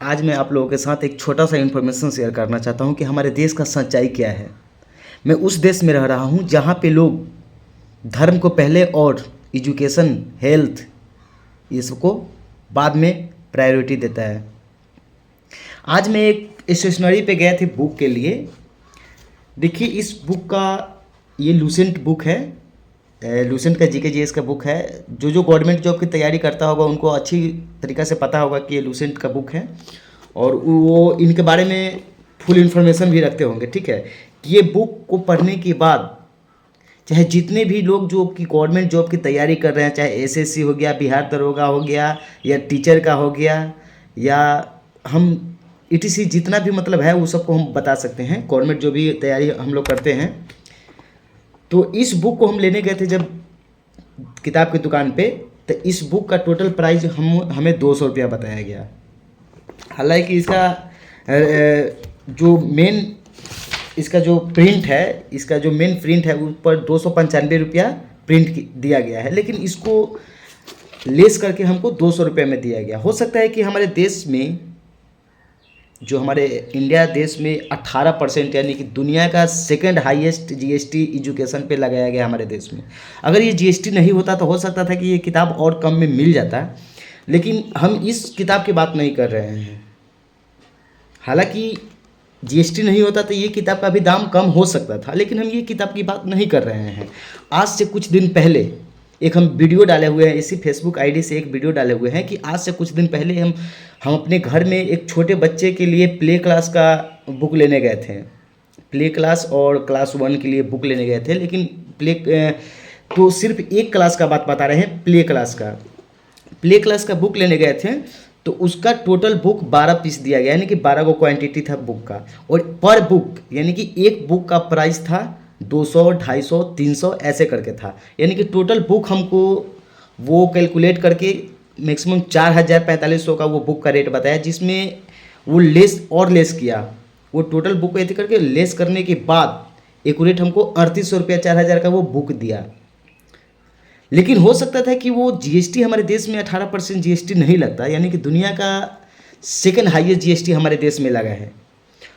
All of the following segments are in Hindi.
आज मैं आप लोगों के साथ एक छोटा सा इन्फॉर्मेशन शेयर करना चाहता हूँ कि हमारे देश का सच्चाई क्या है। मैं उस देश में रह रहा हूँ जहाँ पे लोग धर्म को पहले और एजुकेशन, हेल्थ, ये सबको बाद में प्रायोरिटी देता है। आज मैं एक स्टेशनरी पे गया थी बुक के लिए। देखिए इस बुक का, ये लूसेंट बुक है। लूसेंट का जीके जीएस का बुक है। जो गवर्नमेंट जॉब की तैयारी करता होगा उनको अच्छी तरीक़ा से पता होगा कि ये लूसेंट का बुक है और वो इनके बारे में फुल इन्फॉर्मेशन भी रखते होंगे। ठीक है, ये बुक को पढ़ने के बाद चाहे जितने भी लोग जो कि गवर्नमेंट जॉब की तैयारी कर रहे हैं, चाहे एसएससी हो गया, बिहार दरोगा हो गया, या टीचर का हो गया, या हम ईटीसी जितना भी मतलब है वो सबको हम बता सकते हैं, गवर्नमेंट जो भी तैयारी हम लोग करते हैं। तो इस बुक को हम लेने गए थे जब किताब की दुकान पे, तो इस बुक का टोटल प्राइस हमें 200 रुपया बताया गया। हालांकि इसका जो प्रिंट है, इसका जो मेन प्रिंट है ऊपर 295 रुपया प्रिंट दिया गया है, लेकिन इसको लेस करके हमको 200 रुपये में दिया गया। हो सकता है कि हमारे देश में, जो हमारे इंडिया देश में 18% यानी कि दुनिया का सेकंड हाईएस्ट जीएसटी एजुकेशन पे लगाया गया हमारे देश में। अगर ये जीएसटी नहीं होता तो हो सकता था कि ये किताब और कम में मिल जाता, लेकिन हम इस किताब की बात नहीं कर रहे हैं। हालांकि जीएसटी नहीं होता तो ये किताब का भी दाम कम हो सकता था, लेकिन हम ये किताब की बात नहीं कर रहे हैं। आज से कुछ दिन पहले एक हम वीडियो डाले हुए हैं, इसी फेसबुक आईडी से एक वीडियो डाले हुए हैं कि आज से कुछ दिन पहले हम अपने घर में एक छोटे बच्चे के लिए प्ले क्लास का बुक लेने गए थे। प्ले क्लास और क्लास 1 के लिए बुक लेने गए थे, लेकिन तो सिर्फ एक क्लास का बात बता रहे हैं, प्ले क्लास का बुक लेने गए थे। तो उसका टोटल बुक 12 पीस दिया गया, यानी कि 12 को क्वांटिटी था बुक का, और पर बुक यानी कि एक बुक का प्राइस था 200, 250, 300 ऐसे करके था। यानी कि टोटल बुक हमको वो कैलकुलेट करके मैक्सिमम 4,045 का वो बुक का रेट बताया, जिसमें वो लेस किया। वो टोटल बुक को ऐसे करके लेस करने के बाद एक्यूरेट हमको 3800 रुपया, 4,000 का वो बुक दिया। लेकिन हो सकता था कि वो जीएसटी हमारे देश में 18% जीएसटी नहीं लगता, यानी कि दुनिया का सेकंड हाईएस्ट जीएसटी हमारे देश में लगा है।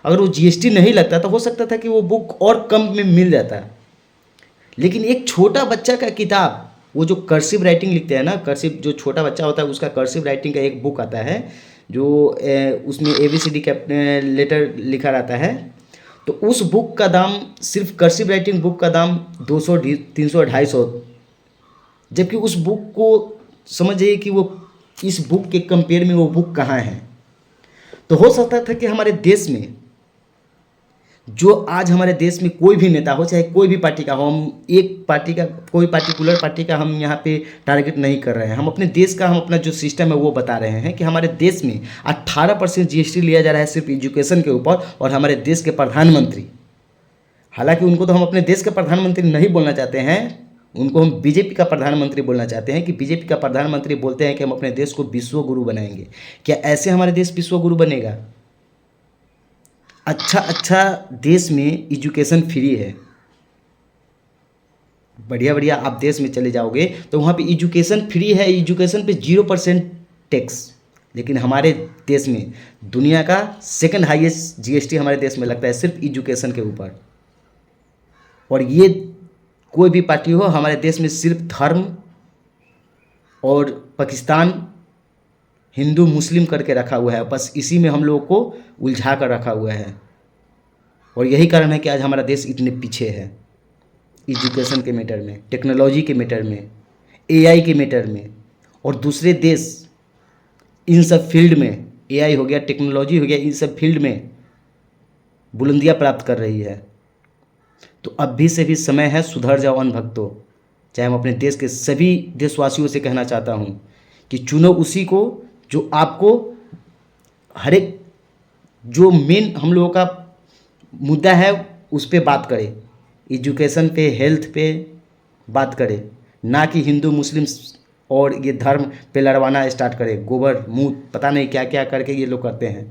अगर वो जीएसटी नहीं लगता तो हो सकता था कि वो बुक और कम में मिल जाता। लेकिन एक छोटा बच्चा का किताब, वो जो कर्सिव राइटिंग लिखते हैं ना, कर्सिव जो छोटा बच्चा होता है उसका कर्सिव राइटिंग का एक बुक आता है, जो उसमें ABCD का लेटर लिखा रहता है। तो उस बुक का दाम, सिर्फ कर्सिव राइटिंग बुक का दाम 200, 300, 250, जबकि उस बुक को समझिए कि वो इस बुक के कंपेयर में वो बुक कहाँ है। तो हो सकता था कि हमारे देश में, जो आज हमारे देश में कोई भी नेता हो, चाहे कोई भी पार्टी का हो, हम एक पार्टी का, कोई पार्टिकुलर पार्टी का हम यहाँ पे टारगेट नहीं कर रहे हैं, हम अपने देश का, हम अपना जो सिस्टम है वो बता रहे हैं कि हमारे देश में 18% जीएसटी लिया जा रहा है सिर्फ एजुकेशन के ऊपर। और हमारे देश के प्रधानमंत्री, हालांकि उनको तो हम अपने देश के प्रधानमंत्री नहीं बोलना चाहते हैं, उनको हम बीजेपी का प्रधानमंत्री बोलना चाहते हैं, कि बीजेपी का प्रधानमंत्री बोलते हैं कि हम अपने देश को विश्व गुरु बनाएंगे। क्या ऐसे हमारे देश विश्व गुरु बनेगा? अच्छा देश में एजुकेशन फ्री है, बढ़िया आप देश में चले जाओगे तो वहाँ पे एजुकेशन फ्री है, एजुकेशन पे 0% टैक्स। लेकिन हमारे देश में दुनिया का सेकंड हाईएस्ट जीएसटी हमारे देश में लगता है सिर्फ एजुकेशन के ऊपर। और ये कोई भी पार्टी हो, हमारे देश में सिर्फ धर्म और पाकिस्तान, हिंदू मुस्लिम करके रखा हुआ है, बस इसी में हम लोगों को उलझा कर रखा हुआ है। और यही कारण है कि आज हमारा देश इतने पीछे है एजुकेशन के मैटर में, टेक्नोलॉजी के मैटर में, एआई के मैटर में। और दूसरे देश इन सब फील्ड में, एआई हो गया, टेक्नोलॉजी हो गया, इन सब फील्ड में बुलंदियाँ प्राप्त कर रही है। तो अब भी से भी समय है, सुधर जाओ अनभक्तों। चाहे मैं अपने देश के सभी देशवासियों से कहना चाहता हूँ कि चुनो उसी को जो आपको हर एक, जो मेन हम लोगों का मुद्दा है उस पे बात करे, एजुकेशन पे, हेल्थ पे बात करे, ना कि हिंदू मुस्लिम और ये धर्म पे लड़वाना स्टार्ट करे। गोबर मूत पता नहीं क्या क्या करके ये लोग करते हैं।